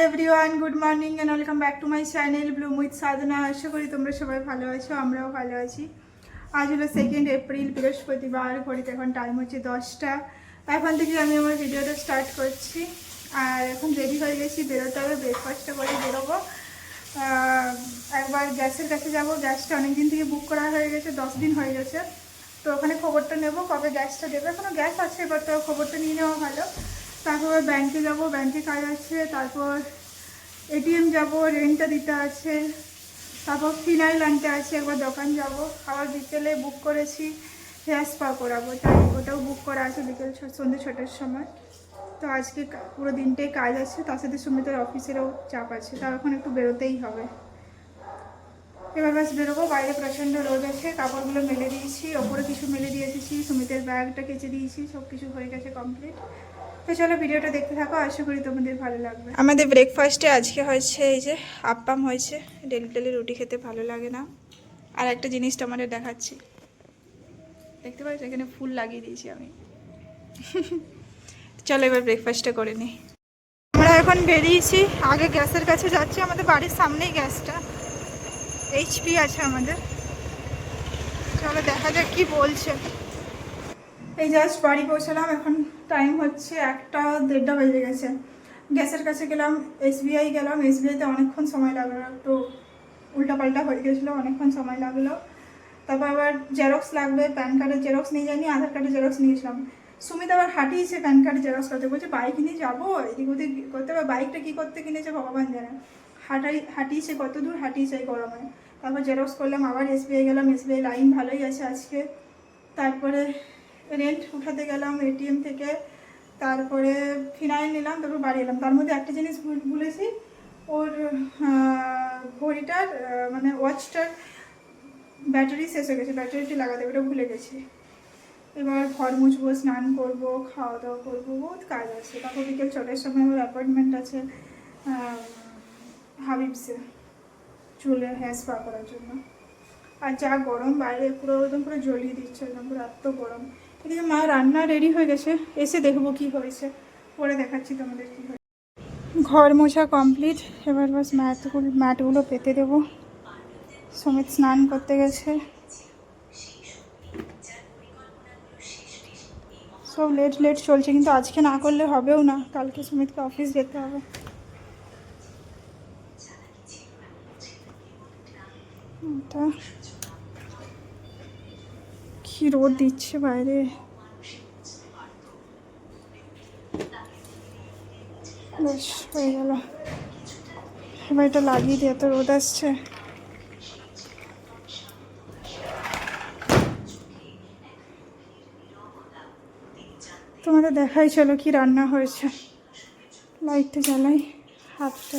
Everyone, good morning and welcome back to my channel bloom with Sadhana. আশা করি তোমরা সবাই ভালো আছো, আমরাও ভালো আছি। আজ হলো 2 এপ্রিল, বৃহস্পতিবার। ঘড়িতে এখন টাইম হচ্ছে 10টা। এখন থেকে আমি আমার ভিডিওটা স্টার্ট করছি। আর এখন রেডি হয়ে গেছি, বেরোতে হবে। ব্রেকফাস্টটা করে বেরোবো। একবার গ্যাসের কাছে যাব। গ্যাসটা অনেকদিন থেকে বুক করা হয়ে গেছে, 10 দিন হয়ে গেছে। তো ওখানে খবরটা নেব কবে গ্যাসটা দেবে। এখনও গ্যাস আছে, এবার তো খবরটা নিয়ে নেওয়া ভালো। তারপর ব্যাংকে যাব, ব্যাংকে কাজ আছে। তারপর এটিএম যাব, রেন্টটা দিতে আছে। তারপর ফিনাইল আনতে আছে, একবার দোকান যাব। আবার বিকেলে বুক করেছি হেয়ার স্পা করাবো, তাই ওটাও বুক করা আছে বিকেল সন্ধ্যে 6টার সময়। তো আজকে পুরো দিনটাই কাজ আছে, তার সাথে সুমিতের অফিসেরও চাপ আছে, তার এখন একটু বেরোতেই হবে। এবার বাস বেরোবো। বাইরে প্রচণ্ড রোদ আছে, কাপড়গুলো মেলে দিয়েছি, ওপরে কিছু মেলে দিয়ে এসেছি, সুমিতের ব্যাগটা কেচে দিয়েছি, সব কিছু হয়ে গেছে কমপ্লিট। তো চলো ভিডিওটা দেখতে থাকো, আশা করি তোমাদের ভালো লাগবে। আমাদের ব্রেকফাস্টে আজকে হয়েছে এই যে আপ্পাম হয়েছে। ডেলি ডেলি রুটি খেতে ভালো লাগে না। আর একটা জিনিস তোমাদের দেখাচ্ছি, দেখতে পাচ্ছ এখানে ফুল লাগিয়ে দিয়েছি আমি। চলো এবার ব্রেকফাস্টটা করে নিই। আমরা এখন বেরিয়েছি, আগে গ্যাসের কাছে যাচ্ছি। আমাদের বাড়ির সামনেই গ্যাসটা, এইচপি আছে আমাদের। চলো দেখা যাক কি বলছে। এই জাস্ট বাড়ি পৌঁছালাম, এখন টাইম হচ্ছে 1টা-1:30 বেজে গেছে। গ্যাসের কাছে গেলাম, এসবিআই গেলাম। এসবিআইতে অনেকক্ষণ সময় লাগলো, একটু উল্টাপাল্টা হয়ে গেছিলো, অনেকক্ষণ সময় লাগলো। তারপর আবার জেরক্স লাগবে, প্যান কার্ডের জেরক্স নিয়ে যাইনি, আধার কার্ডের জেরক্স নিয়েছিলাম। সুমিত আবার হাঁটিয়েছে প্যান কার্ড জেরক্স করতে, বলছে বাইক নিয়ে যাবো এদিক ওদিক করতে হবে। বাইকটা কী করতে কিনেছে ভগবান জানে। হাঁটিয়েছে, কত দূর হাঁটিয়েছে এই গরমে। তারপর জেরক্স করলাম, আবার এসবিআই গেলাম। এসবিআই লাইন ভালোই আছে আজকে। তারপরে রেন্ট উঠাতে গেলাম এটিএম থেকে। তারপরে ফিনাইল নিলাম, তারপর বাড়ি এলাম। তার মধ্যে একটা জিনিস ভুলেছি, ওর ঘড়িটার মানে ওয়াচটার ব্যাটারি শেষ হয়ে গেছে, ব্যাটারিটি লাগাতে, ওটা ভুলে গেছি। এবার ঘর মুছবো, স্নান করবো, খাওয়া দাওয়া করবো, বহুত কাজ আছে। তারপর বিকেল 6টার সময় আমার অ্যাপয়েন্টমেন্ট আছে হাবিবসে, চুলে হেয়ার স্পা করার জন্য। আর যা গরম বাইরে, পুরো একদম পুরো জ্বলিয়ে দিচ্ছে, একদম পুরো এত গরম। এদিকে মা রান্না রেডি হয়ে গেছে, এসে দেখবো কি হয়েছে, পরে দেখাচ্ছি তোমাদের কি হয়েছে। ঘর মোছা কমপ্লিট, এবার বাস ম্যাটগুলো পেতে দেবো। সুমিত স্নান করতে গেছে। সব লেট চলছে, কিন্তু আজকে না করলে হবেও না, কালকে সুমিতকে অফিস যেতে হবে। কি রোদ দিচ্ছে বাইরে, বেশ হয়ে গেল। এবার এটা লাগিয়ে দিয়ে, এত রোদ আসছে। তোমাদের দেখাই চলো কি রান্না হয়েছে। লাইটটা জ্বালাই, হাতটা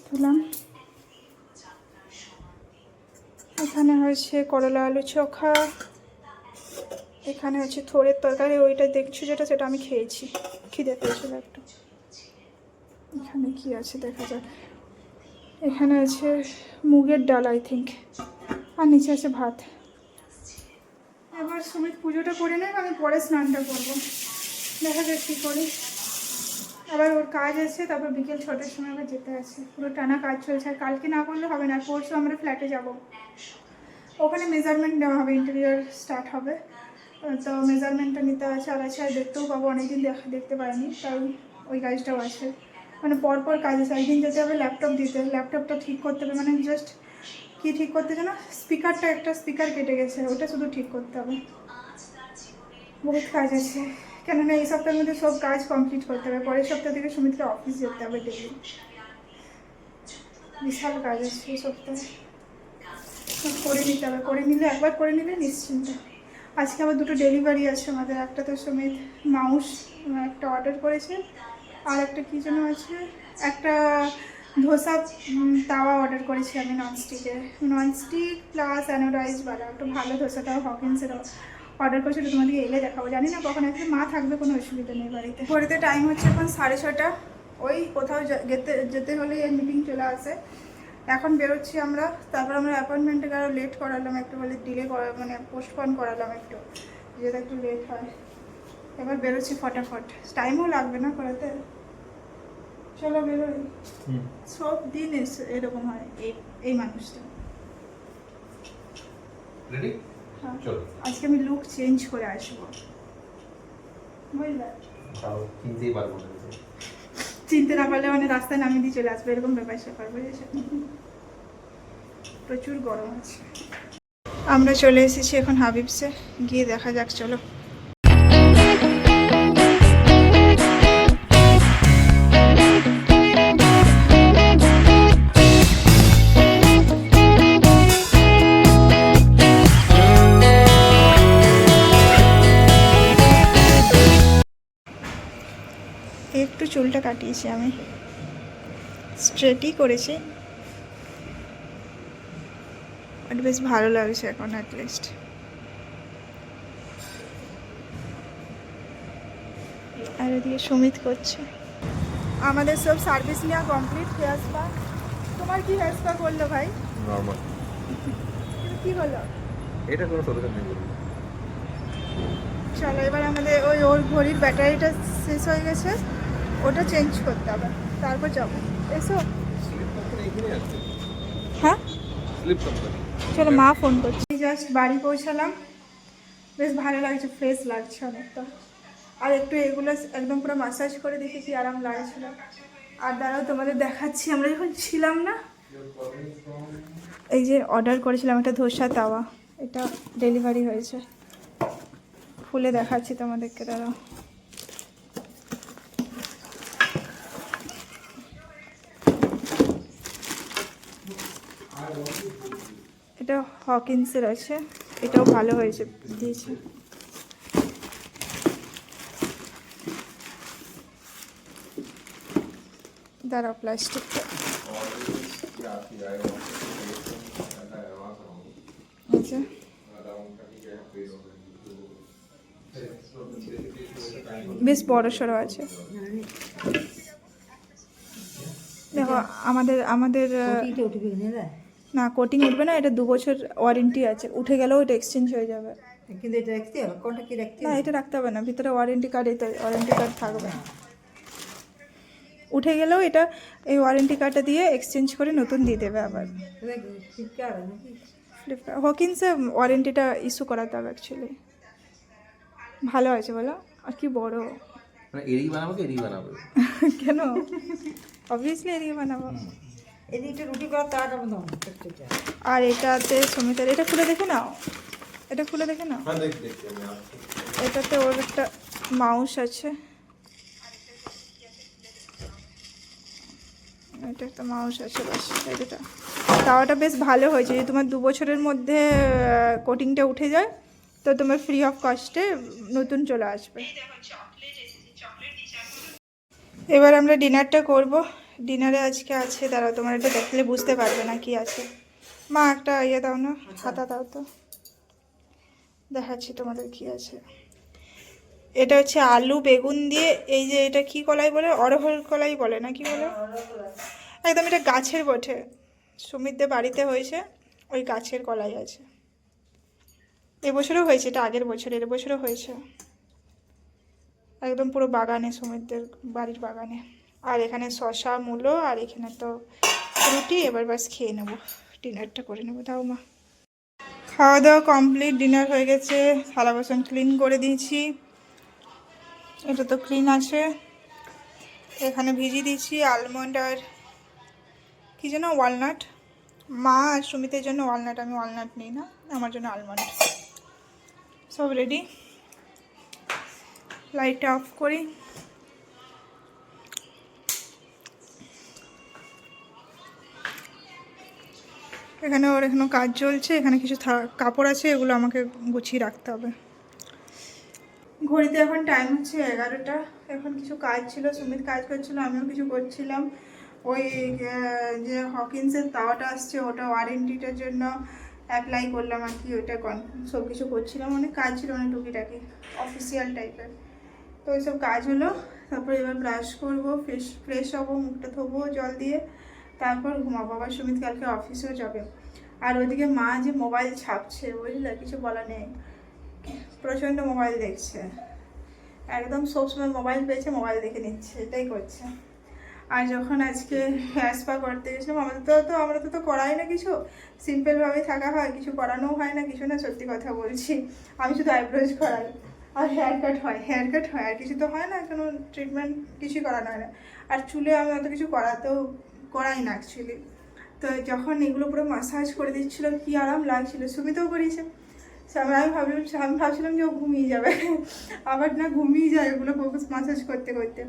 ধুলাম। এখানে হয়েছে করলা আলু চোখা, এখানে হচ্ছে থোড়ের তরকারি, ওইটা দেখছো যেটা, সেটা আমি খেয়েছি, খিদে পেয়েছিল একটু। এখানে কি আছে দেখা যাক। এখানে আছে মুগের ডাল আই থিঙ্ক, আর নিচে আছে ভাত। এবার সুমিত পুজোটা করে নেব, আমি পরে স্নানটা করবো, দেখা যাক কী করি। আবার ওর কাজ আছে, তারপর বিকেল 6টার সময় আবার যেতে আছে, পুরো টানা কাজ চলছে। আর কালকে না করলে হবে না, পরশু আমরা ফ্ল্যাটে যাব, ওখানে মেজারমেন্ট নেওয়া হবে, ইন্টেরিয়র স্টার্ট হবে। তো মেজারমেন্টটা নিতে আছে, আর আছে, আর দেখতেও পাবো, অনেকদিন দেখতে পাইনি, তাই ওই কাজটাও আছে। মানে পরপর কাজ আছে। একদিন যেতে হবে ল্যাপটপ দিতে, ল্যাপটপটা ঠিক করতে হবে, মানে জাস্ট কি ঠিক করতে যেন, স্পিকারটা, একটা স্পিকার কেটে গেছে, ওটা শুধু ঠিক করতে হবে। বহুত কাজ আছে, কেননা এই সপ্তাহের মধ্যে সব কাজ কমপ্লিট করতে হবে। পরের সপ্তাহ থেকে সুমিতকে অফিস যেতে হবে ডেলি, বিশাল কাজ আছে এই সপ্তাহে। করে নিতে হবে, করে নিলে, একবার করে নিলে নিশ্চিন্ত। আজকে আবার 2টো ডেলিভারি আছে আমাদের। একটা তো সুমিত মাউস একটা অর্ডার করেছে, আর একটা কী যেন আছে, একটা ধোসা তাওয়া অর্ডার করেছি আমি, ননস্টিক প্লাস অ্যানোডাইজওয়ালা, একটু ভালো ধোসাটাও হকিন্সের অর্ডার করেছি। তো তোমাদেরকে এলে দেখাবো, জানি না কখন আসবে, মা থাকবে, কোনো অসুবিধা নেই বাড়িতে। ঘড়িতে টাইম হচ্ছে এখন 6:30। ওই কোথাও যেতে হলে এই মিটিং চলে আসে। এখন বেরোচ্ছি আমরা। তারপর আমরা অ্যাপয়েন্টমেন্টে আরও লেট করালাম একটু, বলে ডিলে মানে পোস্টপন করালাম একটু, যেটা একটু লেট হয়। এবার বেরোচ্ছি ফটাফট, টাইমও লাগবে না করাতে। চলো বেরোই। সব দিন এরকম হয় এই মানুষটা। রেডি? হ্যাঁ। চলো। আজকে আমি লুক চেঞ্জ করে আসবো, বুঝলে? তাও চিনতেই পারবো না। চিনতে না পারলে মানে রাস্তায় নামিয়ে দিয়ে চলে আসবে, এরকম ব্যাপার স্যাপার, বুঝেছো? প্রচুর গরম আছে। আমরা চলে এসেছি এখন হাবিবসে, গিয়ে দেখা যাক। চলো। একটু চুলটা কাটিয়েছি আমি, স্ট্রেটই করেছি, বাট বেশ ভালো লাগছে এখন অ্যাটলিস্ট। আর এদিকে সুমিত করছে। আমাদের সব সার্ভিস নেওয়া কমপ্লিট। হেয়ার স্পা, তোমার কি হেয়ার স্পা করলো ভাই? নরমাল। কি হলো? এটা কোনো সলিউশন নেই। চলো, এবার আমাদের ওর ঘড়ির ব্যাটারিটা শেষ হয়ে গেছে, ওটা চেঞ্জ করতে হবে, তারপর যাবো। এসো। স্লিপ কোম্পানি এখানে আছে। হ্যাঁ, স্লিপ কোম্পানি। চলো, মা ফোন করছি। জাস্ট বাড়ি পৌঁছালাম, বেশ ভালো লাগছে, ফ্রেশ লাগছে অনেকটা। আর একটু এগুলো একদম পুরো ম্যাসাজ করে দেখি কি আরাম লাগছিল। আর দাঁড়াও তোমাদের দেখাচ্ছি, আমরা যখন ছিলাম না, এই যে অর্ডার করেছিলাম একটা ধোসা তাওয়া, এটা ডেলিভারি হয়েছে। খুলে দেখাচ্ছি তোমাদেরকে, দাঁড়াও। এটা হকিন্সের আছে, এটাও ভালো হয়েছে, দিয়েছে। দাঁড়াও, প্লাস্টিকটা আচ্ছা, বেশ বড় সড়ো আছে। দেখো, আমাদের না, কোটিং উঠবে না, এটা 2 বছর ওয়ারেন্টি আছে, উঠে গেলেও এটা এক্সচেঞ্জ হয়ে যাবে। কিন্তু এটা রাখতে হবে, কোনটা কি রাখতে না, এটা রাখতে হবে না, ভিতরে ওয়ারেন্টি কার্ড, এটা ওয়ারেন্টি কার্ড থাকবে। উঠে গেলেও এটা এই ওয়ারেন্টি কার্ডটা দিয়ে এক্সচেঞ্জ করে নতুন দিয়ে দেবে আবার। ফ্লিপকার্ট নাকি? ফ্লিপকার্ট, হকিন্সে ওয়ারেন্টিটা ইস্যু করাতে হবে অ্যাকচুয়ালি। ভালো আছে বলো, আর কি বড়। মানে এদিকে বানাবো কি এদিকে বানাবো? কেন? অবভিয়াসলি এদিকে বানাবো। এদিকে রুটি করা তার মতো। আর এটাতে সুমিতার, এটা খুলে দেখে নাও, এটা খুলে দেখে নাও। হ্যাঁ, দেখছি আমি আসছি। এটাতে ওর একটা মাউস আছে, এটা একটা মাউস আছে, বাস। এটা তাওয়াটা বেশ ভালো হয়েছে, যদি তোমার 2 বছরের মধ্যে কোটিংটা উঠে যায় তো তোমার ফ্রি অফ কস্টে নতুন চলে আসবে। এবার আমরা ডিনারটা করব। ডিনারে আজকে আছে, দাঁড়াও তোমার এটা দেখলে বুঝতে পারবে না কি আছে। মা একটা ইয়ে দাও না, খাতা দাও তো, দেখাচ্ছি তোমাদের কি আছে। এটা হচ্ছে আলু বেগুন দিয়ে, এই যে এটা কি কলাই বলে, অরহর কলাই বলে না কি বলে, একদম এটা গাছের বটে, সুমিতদের বাড়িতে হয়েছে, ওই গাছের কলাই আছে। এবছরও হয়েছে, এটা আগের বছর, এর বছরও হয়েছে, একদম পুরো বাগানে, সুমিতদের বাড়ির বাগানে। আর এখানে শশা মূলো, আর এখানে তো রুটি। এবার বাস খেয়ে নেবো, ডিনারটা করে নেবো। দাও মা। খাওয়া দাওয়া কমপ্লিট, ডিনার হয়ে গেছে, থালা বাসন ক্লিন করে দিয়েছি, এটা তো ক্লিন আছে। এখানে ভিজিয়ে দিয়েছি আলমন্ড আর কি যেন ওয়ালনাট, মা আর সুমিতের জন্য ওয়ালনাট, আমি ওয়ালনাট নিই না, আমার জন্য আলমন্ড। সব রেডি, লাইটটা অফ করি। এখানে ওর এখনও কাজ চলছে, এখানে কিছু কাপড় আছে, এগুলো আমাকে গুছিয়ে রাখতে হবে। ঘড়িতে এখন টাইম হচ্ছে 11টা। এখন কিছু কাজ ছিল, সুমিত কাজ করছিল, আমিও কিছু করছিলাম। ওই যে হকিন্সের তাওয়াটা আসছে, ওটা ওয়ারেন্টিটার জন্য অ্যাপ্লাই করলাম আর কি, ওইটা সব কিছু করছিলাম, অনেক কাজ ছিল, অনেক টুকিটাকি অফিসিয়াল টাইপের। তো ওইসব কাজ হলো, তারপর এবার ব্রাশ করবো, ফ্রেশ হবো, মুখটা ধোবো জল দিয়ে, তারপর ঘুমাবো। আবার সুমিত কালকে অফিসেও যাবে। আর ওইদিকে মা যে মোবাইল ছাপছে, বুঝলে, কিছু বলা নেই, প্রচণ্ড মোবাইল দেখছে, একদম সবসময় মোবাইল পেয়েছে, মোবাইল দেখে নিচ্ছে, এটাই করছে। আর যখন আজকে হেয়ার স্পা করতে গেছিলাম, আমরা তো করাই না কিছু, সিম্পলভাবেই থাকা হয়, কিছু করানোও হয় না কিছু না, সত্যি কথা বলছি। আমি শুধু আইব্রোজ করাই আর হেয়ার কাট হয় আর কিছু তো হয় না, কোনো ট্রিটমেন্ট কিছুই করানো হয় না। আর চুলে আমি অত কিছু করাই না অ্যাকচুয়ালি। তো যখন এগুলো পুরো মাসাজ করে দিচ্ছিল কি আরাম লাগছিল, সুমিতেও করিয়েছে। আমি ভাবছিলাম যে ও ঘুমিয়ে যাবে, আবার না ঘুমিয়ে যায় ওগুলো মাসাজ করতে করতে।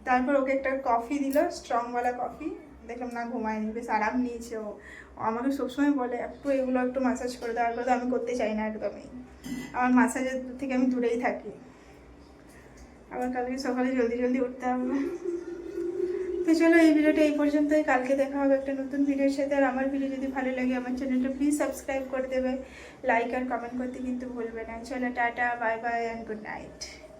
তারপর ওকে একটা কফি দিল, স্ট্রংওয়ালা কফি, দেখলাম না ঘুমায়নি, বেশ আরাম নিয়েছে ও। আমাকে সবসময় বলে একটু মাসাজ করে দেওয়ার পর, আমি করতে চাই না একদমই, আমার মাসাজের থেকে আমি দূরেই থাকি। আবার কালকে সকালে জলদি উঠতে হবে। তো চলো এই ভিডিওটা এই পর্যন্তই, কালকে দেখা হবে একটা নতুন ভিডিওর সাথে। আর আমার ভিডিও যদি ভালো লাগে আমার চ্যানেলটা প্লিজ সাবস্ক্রাইব করে দেবে, লাইক আর কমেন্ট করতে কিন্তু ভুলবে না। চলো tata, bye bye and good night.